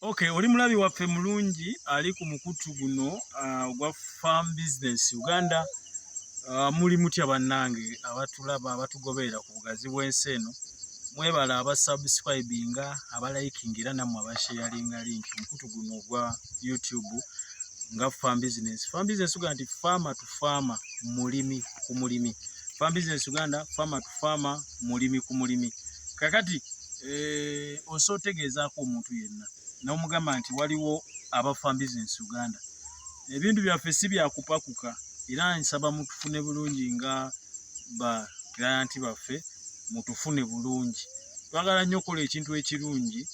Okay, oli mulabi waffe mulungi ali ku mukutu guno ogwa Farm Business Uganda. Muli mutya bannange abatulaba abatugoberera ku bugazi bw'ensi eno. Mwebala abasubscribinga, abalikingira namwe abasharinga link mukutu guno ogwa YouTube nga Farm Business. Farm Business Uganda farmer to farmer, mulimi ku mulimi. Farm Business Uganda farmer to farmer, mulimi ku mulimi. Kakati osotegezaako omuntu yenna n'omugamba nti waliwo aba Farm Business Uganda. Ebintu byaffe si byakupakuka era nsaba mutufune bulungi nga ba client baffe, mutufune bulungi. Twagala nnyo okukola ekintu ekirungi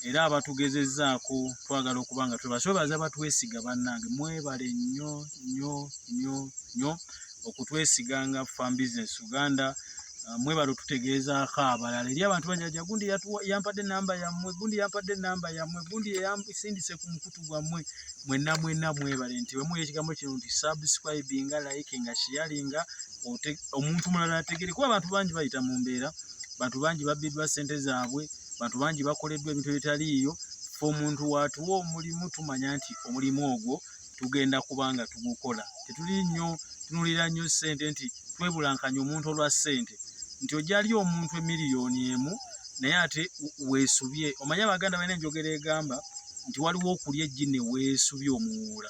era abatugezezzaako twagala okubanga twebaza batwesiga bannange. Mwebale nnyo nnyo nnyo nnyo okutwesiganga Farm Business Uganda. Mwebalo tutegezaako abalala eri abantu banjaja gundi yampadde namba yammwe, gundi yampadde namba yammwe, gundi yambisindise ku mukutu gwammwe. Mwenna mwebale nti wemuye ekigambo kino nti subscribinga, likinga, sharinga, omuntu mulala ategere. Kuba abantu bangi bayita mu mbeera, bantu bangi babbiddwa ssente zaabwe, bantu bangi bakoleddwa ebintu ebitaliiyo. Fe omuntu watuwa omulimu tumanya nti omulimu ogwo tugenda kubanga tugukola. Tetuli nnyo tunulira nnyo ssente nti twebulankanya omuntu olwa ssente. Nti ojali omuntu emiliyoni emu naye ate weesubye. Omanya Abaganda balina enjogera egamba nti waliwo okulya eggi ne weesubye omuwuula.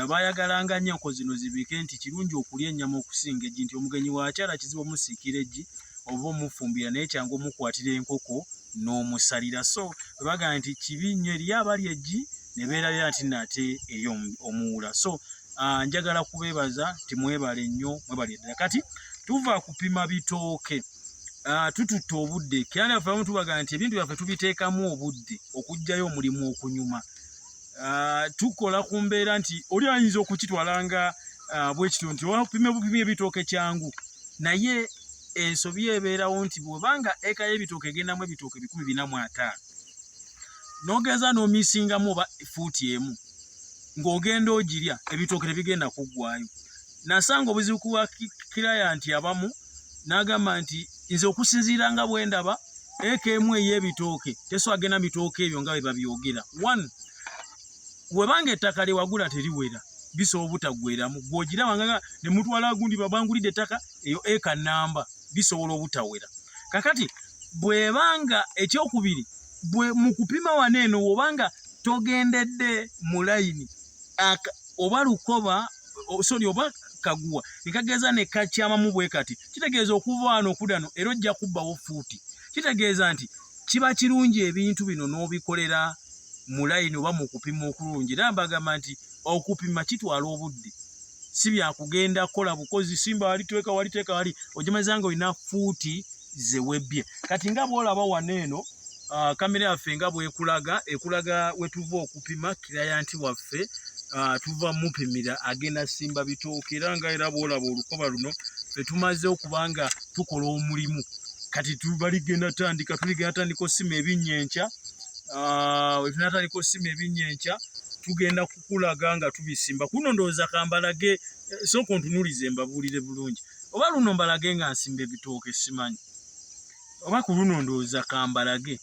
Abayagalanga nnyo enko zino zibike nti kirungi okulya ennyama okusinga eggi, nti omugenyi waakyala kizibu omusiikira eggi oba omufumbira naye kyangu omukwatira enkoko n'omusalira. So bagamba nti kibi nnyo eri abalya eggi ne beerabira nti nate eri omuwuula. So njagala kubeebaza nti mwebale nnyo, mwebale ddala. Kati tuva kupima bitooke, tututte obudde. Kyana yaffe abamu tubaga nti ebintu byaffe tubiteekamu obudde okugjayo omulimu okunyuma. Tukola ku mbeera nti oli ayinza okukitwalanga bwe kityo nti wapime ebitooke kyangu, naye ensobi ebeerawo nti bw'obanga eka y'ebitooke egendamu ebitooke 450 n'ogeza n'omisingamu oba fuuti emu ng'ogenda ogirya, ebitooke tebigenda kuggwayo. Nasanga obuzibu ku bakilayanti abamu n'agamba nti nze okusinziira nga bwe ndaba eka emu ey'ebitooke teswagenda bitooke ebyo nga bwe babyogera. One, bw'ebanga ettaka lye wagula teriwera, bisobola obutaggweramu. Gw'ogiraba nga ne mutwala gundi babangulidde ettaka eyo eka namba, bisobola obutawera. Kakati bw'ebanga ekyokubiri, mu kupima wano eno obanga togendedde mu layini oba lukoba oba kaguwa nekageza ne kakyamamu bwe kati, kitegeeza okuva wano okudano era ojja kubbawo fuuti. Kitegeeza nti kiba kirungi ebintu bino n'obikolera mu layini oba mu kupima okulungi. Era mbagamba nti okupima kitwala obudde, si byakugenda kola bukozi simba waliteeka wali ojamazanga olina fuuti ze webbye. Kati nga bw'olaba wano eno kamera yaffe nga ekulaga wetuva okupima kilayanti waffe. Tuva mupimira agenda simba bitooke era nga era bw'olaba olukoba luno fe tumaze okubanga tukola omulimu. Kati tuligenda tandika osima ebinnyenkya. Wetunatandika osima ebinnyenkya tugenda kukulaga nga tubisimba. Kuno ndowooza kambalage sooka ontunuulize mbabuulire bulungi. Oba luno mbalage nga nsimba ebitooke simanyi. Oba ku luno ndowooza kambalage.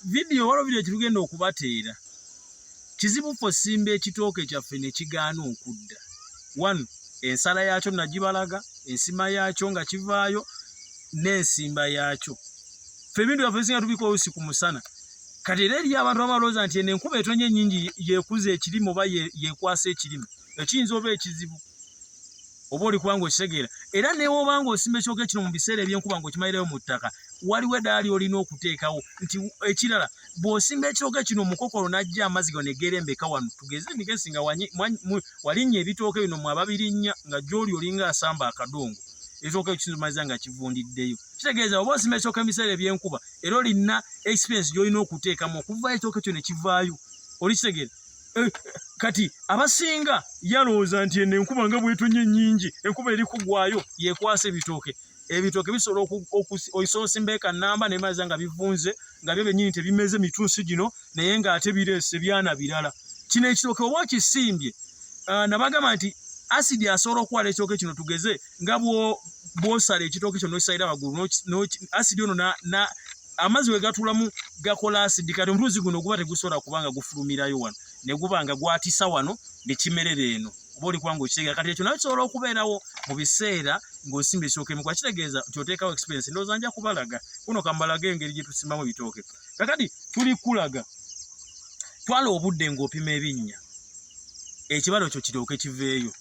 Vidiyo waliwo vidiyo kitugenda okubateera. Kizibu ffe osimba ekitooke kyaffe ne kigaana okudda. One, ensala yaakyo nagibalaga, ensima yaakyo nga kivaayo n'ensimba yaakyo. Ffe ebintu byaffe bisinga tubikola oluusi ku musana. Kati era eri abantu abalowooza nti eno enkuba etonnya ennyingi yeekuza ekirime oba yeekwasa ekirime, ekiyinza oba ekizibu oba oli kubanga okitegeera. Era newoba nga osimba ekitooke kino mu biseera eby'enkuba ng'okimalirayo mu ttaka, waliwo eddaala ly'olina okuteekawo nti ekirala bw'osimba ekitooke kino omukokolo n'ajja amazzi go ne geerembeka wano. Tugeze nigesi nga walinnya ebitooke bino mwe ababirinnya nga gy'oli olinga asamba akadongo, ekitooke kiyinza omaliza nga kivundiddeyo. Kitegeeza oba osimba ekitooke mu biseera eby'enkuba era olina experience gy'olina okuteekamu okuvaayo ekitooke kyo ne kivaayo. Oli kitegeera? Kati abasinga yalowooza nti eno enkuba nga bw'etonnya ennyingi, enkuba eri kugwayo yeekwasa ebitooke. Ebitooke bisobola osobola osimba eka nnamba nemaliza nga bivunze nga byo bennyini tebimeze mitunsi gino naye ng'ate bireese byana birala. Kino ekitooke oba okisimbye, nabagamba nti asidi asobola okwala ekitooke kino. Tugeze nga bw'osala ekitooke kino n'okisalira waggulu, asidi ono amazzi we gatulamu gakola acid kati omuluzi guno guba tegusobola kubanga gufulumirayo wano ne gubanga gwatisa wano ne kimerera eno oba oli kubanga okitegeera kati ekyo nayo kisobola okubeerawo mu biseera ng'osimba ekitooke mu kwakitegeeza kyoteekawo experience ndowooza nja kubalaga kuno kambalaga engeri gye tusimbamu ebitooke kakati tuli kulaga twala obudde ng'opima ebinnya ekibalo kyo kirooke kiveeyo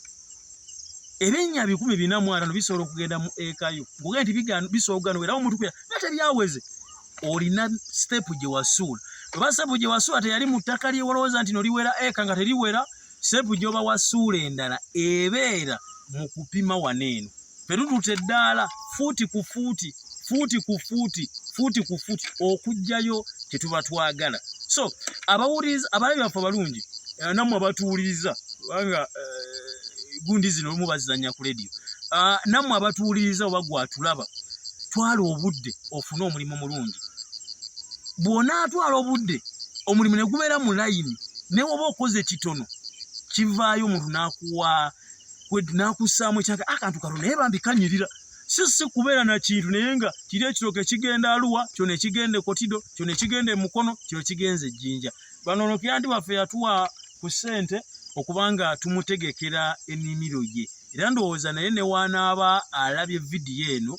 ebinnya 145 bisobola okugenda mu ekayo ng'ogenda nti bisobola okuganuwerawo omuntu kuya nate byaweze olina step gye wasuula oba step gye wasuula teyali mu ttaka lyewolowooza nti noliwera eka nga teriwera step gy'oba wasuula endala ebeera mu kupima waneeno fetututa eddaala fuuti ku fuuti fuuti ku fuuti okugjayo kye tuba twagala so abawuliriza abalabi baffe abalungi nammwe abatuwuliriza kubanga gundi zino olumu bazizanya ku radio nammwe abatuwuliriza oba gwatulaba twala obudde ofune omulimu mulungi bw'onaatwala obudde omulimu ne gubeera mu layini ne woba okoze kitono kivaayo omuntu n'akussaamu ekyaka akantu kalo naye bambikanyirira si kubeera na kintu naye nga kiri ekitooke kigenda Arua kyo ne kigenda Kotido kyo ne kigenda Mukono kyo kigenze Jjinja bano Kiranti waffe yatuwa ku ssente okubanga tumutegekera ennimiro ye era ndowooza naye ne wanaaba alabye vidiyo eno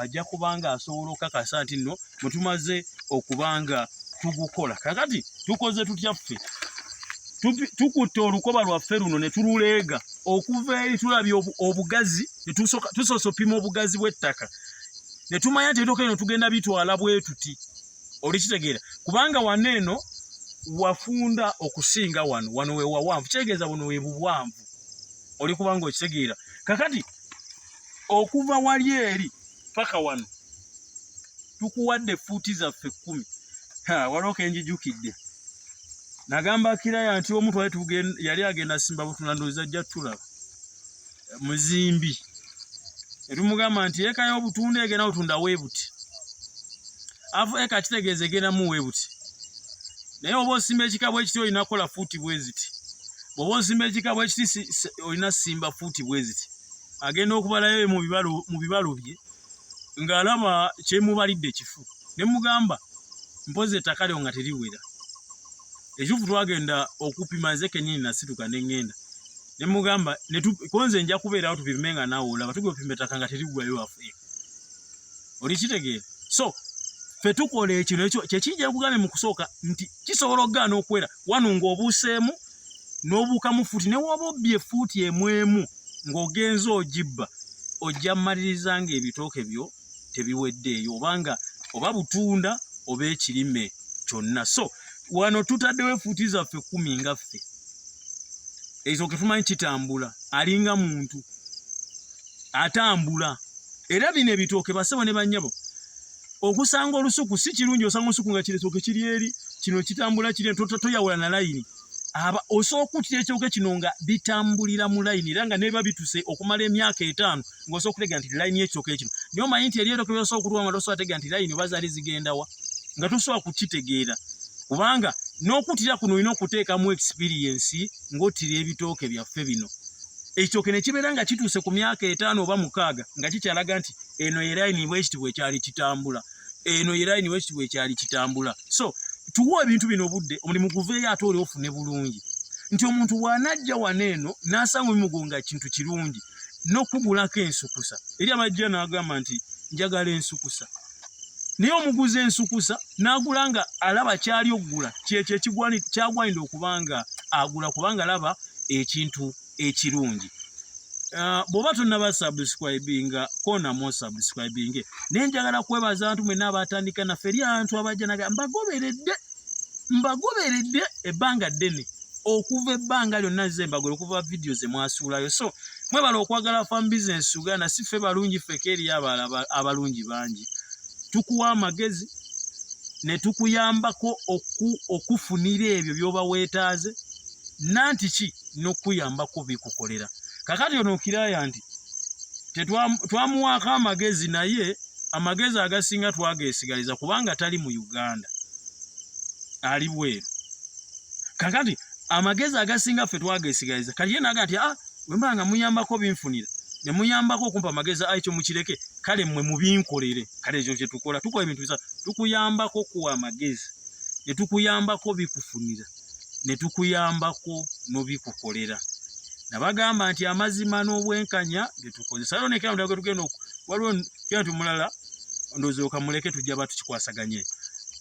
ajja kubanga asobola okukakasa nti nno mwe tumaze okubanga tugukola kakati tukoze tutya ffe tukutte olukoba lwaffe luno ne tululeega okuva eri tulabye obugazi tusoose opima obugazi bw'ettaka ne tumanya nti ebitooke bino tugenda bitwala bwe tuti olikitegeera kubanga waneeno wafunda okusinga wano we wawanvu kitegeeza buno we buwanvu oli kubanga okitegeera kakati okuva wali eri paka wano tukuwadde fuuti zaffe 10 waliwo kenjijukidde nagamba Kiraya nti omuntu yali agenda simba butunda ndowooza ajja tulaba muzimbi etumugamba nti eka y'obutunda egenda butunda weebuti afu eka kitegeeza egenda mu weebuti naye oba osimba ekika bwekiti olina kukola fuuti bweziti bw'oba osimba ekika bwekiti olina simba fuuti bweziti agenda okubalayo mu bibalo bye ng'alaba kyemubalidde ekifu ne mugamba mpozi ettaka lyo nga teriwera ekifu twagenda okupima nze kennyini nasituka ne ŋŋenda ne mugamba konze nja kubeerawo tupime nga naawe olaba tugwe opima ettaka nga terigwayo Afrika oli kitegeera so ffe tukola ekino ekyo kyekijja kugambe mu kusooka nti kisobola okugaana okwera wano ng'obuuseemu n'obuukamu fuuti ne woba obbye fuuti emu ng'ogenza ogibba ojja mmaliriza ng'ebitooke byo tebiweddeeyo obanga oba butunda oba ekirime kyonna so wano tutaddewo fuuti zaffe 10 nga ffe ekitooke tumanyi kitambula alinga muntu atambula era bino ebitooke basebo ne bannyabo okusanga olusuku si kirungi osanga olusuku nga kiretooke kiri eri kino kitambula kiri toyawula na layini osobola okuttira ekitooke kino nga bitambulira mu layini era nga neba bituse okumala emyaka 5 ng'osobola okutegeera nti layini y'ekitooke kino niyo omanyi nti eryetooke byosobola okutuwa nga tosobola tegeera nti layini oba zaali zigendawa nga tosobola kukitegeera kubanga n'okuttira kuno olina okuteekamu experience ng'ottira ebitooke byaffe bino ekitooke ne kibeera nga kituuse ku myaka 5 oba 6 nga kikyalaga nti eno ye layini bwekiti bwekyali kitambula eno ye layini bwekiti bwekyali kitambula so tuwa ebintu bino obudde omulimu guveeyo ate oli ofune bulungi nti omuntu bw'anajja waneeno n'asanga omulimu nga kintu kirungi n'okugulako ensukusa eri amajja n'agamba nti njagala ensukusa naye omuguzi ensukusa n'agula nga alaba kyali okugula kyekyo kyagwanidde okubanga agula kubanga alaba ekintu ekirungi bw'oba tonnaba subscribinga konamu subscribing naye njagala kwebaza abantu mwenna abatandika naffe eri abantu abajja naga mbagoberedde ebbanga ddene okuva ebbanga lyonna nze mbagole okuva vidiyo ze mwasuulayo so mwebala okwagala Farm Business Uganda si ffe balungi ffeke eri abalungi bangi tukuwa amagezi ne tukuyambako okufunira ebyo by'oba weetaaze nanti ki n'okuyambako bikukolera kakati ono Kiraya nti twamuwaako amagezi naye amagezi agasinga twageesigaliza kubanga tali mu Uganda ali bweru kakati amagezi agasinga ffe twageesigaliza kali ye naga nti wemba nga muyambako binfunira ne muyambako okumpa amagezi ekyo mukireke kale mmwe mubinkolere kale ekyo kye tukola ebintu bisa tukuyambako kuwa amagezi ne tukuyambako bikufunira ne tukuyambako n'obikukolera nabagamba nti amazima n'obwenkanya byetukozesa lero nekera mutagwe tugenda waliwo kera tumulala ndozooka muleke tujja batukikwasaganye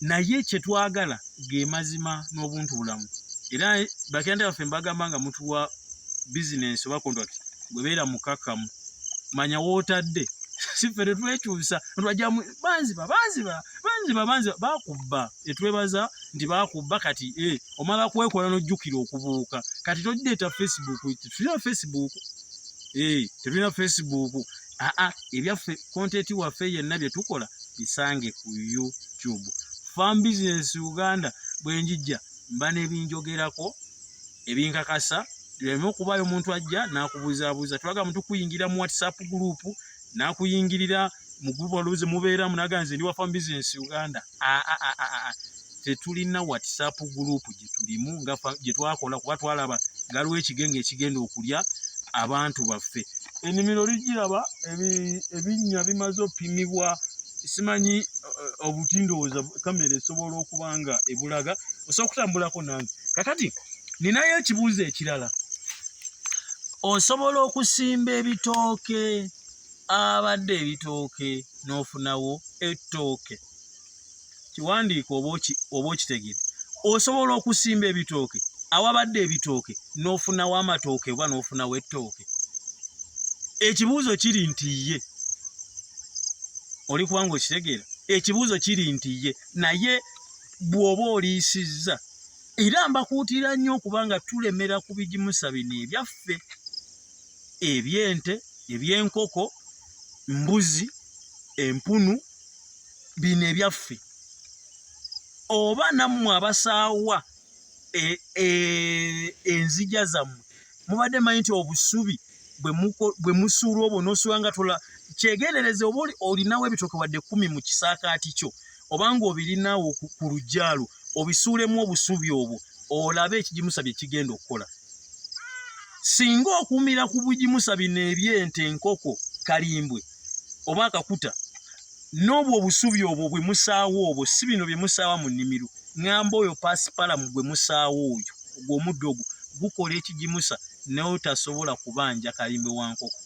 naye kye twagala ge mazima n'obuntu bulamu era bakende baffe mbagamba nga mutuwa bizinensi oba contract bwebeera mukakkamu manya wootadde siffe tetwekyusa twajja banziba bakubba etwebaza nti bakubba kati omala kwekola n'ojjukira okubuuka kati togireeta Facebook tetulina Facebook ebyaffe kontenti waffe yenna bye tukola bisange ku YouTube Farm Business Uganda bwenjijja mba n'ebinjogerako ebinkakasa tuleme okubayo omuntu ajja n'akubuzaabuza twaga muntu kuyingira mu WhatsApp group n'akuyingirira mu group oluze mubeera munaganze ndi wa Farm Business Uganda tetulina WhatsApp group gye tulimu nga gye twakola kuba twalaba ngaliwo ekigenge ekigenda okulya abantu baffe ennimiro ligiraba ebinnya bimaze opimibwa simanyi obutindooza kamera esobola okuba nga ebulaga osobola okutambulako nange kakati ninayo ekibuuzo ekirala osobola okusimba ebitooke abadde ebitooke n'ofunawo ettooke kiwandiika oba okitegedde osobola okusimba ebitooke awabadde ebitooke n'ofunawo amatooke oba n'ofunawo ettooke ekibuuzo kiri nti ye oli kubanga okitegeera ekibuuzo kiri nti ye naye bw'oba oliisizza era mbakuutira nnyo okubanga tulemera ku bigimusa bino ebyaffe eby'ente eby'enkoko mbuzi empunu bino ebyaffe oba nammwe abasaawa enzija zammwe mubadde manyi nti obusubi bwe musuula obwo n'osuula nga tola kyegendereze oba olinawo ebitooke wadde 10 mu kisaakaati kyo obanga obirinawo ku lujjalo obisuulemu obusubi obwo olabe ekigimusa bye kigenda okukola singa okuumira ku bugimusa bino eby'ente enkoko kalimbwe oba akakuta n'obwo obusubi obwo bwe musaawo obwo si bino bye musaawa mu nnimiro ŋŋamba oyo pasipalamu gwe musaawo oyo ogw'omuddo ogwo gukola ekigimusa nawe tasobola kubanja kalimbwe wa nkoko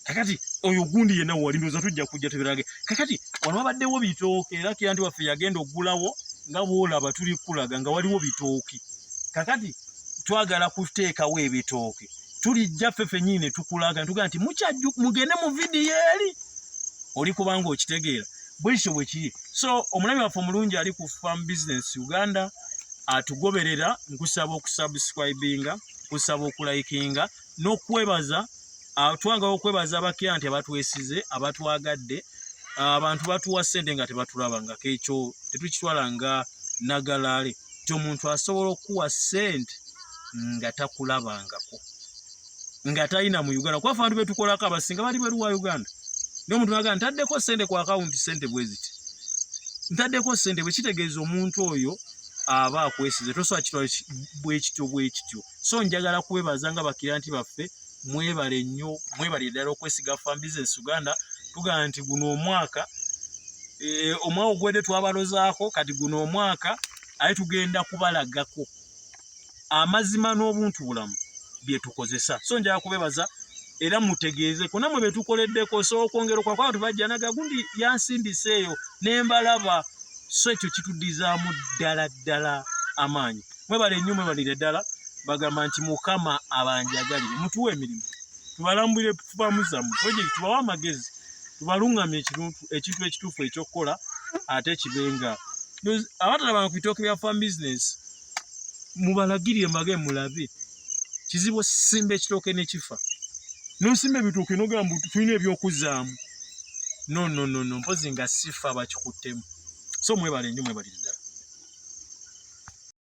kakati oyo gundi yenna wali ndowooza tujja kujja tubirage kakati wano wabaddewo bitooke era kira nti waffe yagenda oggulawo nga bw'olaba tuli kulaga nga waliwo bitooke kakati twagala kuteekawo ebitooke tulijja ffe ffennyini ne tukulaga netugamba nti mugende mu vidiyo eri oli kubanga okitegeera bwekityo bwe kiri so omulabi waffe omulungi ali ku Farm Business Uganda atugoberera nkusaba okusubscribinga nkusaba okulayikinga n'okwebaza twagala okwebaza abakiriyanti abatwesize abatwagadde abantu batuwa ssente nga tebatulabanga kekyo tetukitwala nga nagalaale ti omuntu asobola okuwa ssente nga takulabangako nga talina mu Uganda kuba abantu betukolako abasinga bali bweru wa Uganda n'omuntu naga ntaddeko ssente ku akawunti ssente bwe ziti ntaddeko ssente bwe kitegeeza omuntu oyo aba akwesize tosobola kitwala bwekityo so njagala kwebaza nga bakiriyanti baffe mwebale nnyo mwebale ddala okwesiga Farm Business Uganda tugamba nti guno omwaka ogwedde twabalozaako kati guno omwaka aye tugenda kubalagako amazima n'obuntu bulamu bye tukozesa so njagala kubebaza era mutegeeze ko namwe betukoleddeko so okwongera okwakwaba tubajja naga gundi yansindiseeyo nembalaba so ekyo kitudizaamu ddala amaanyi mwebale nnyo mwebalire ddala bagamba nti Mukama abanjagalire mutuwe emirimu tubalambulire tubamu zammwe projekiti tubawa amagezi tubalungamye ekintu ekituufu ekyokukola ate kibenga abatalabanga ku bitooke bya Farm Business mubalagirire mbage mulabe kizibu simba ekitooke nekifa nosimba ebitooke nogamba tulina ebyokuzaamu no mpozi nga sifa bakikuttemu so mwebale nnyo mwebalire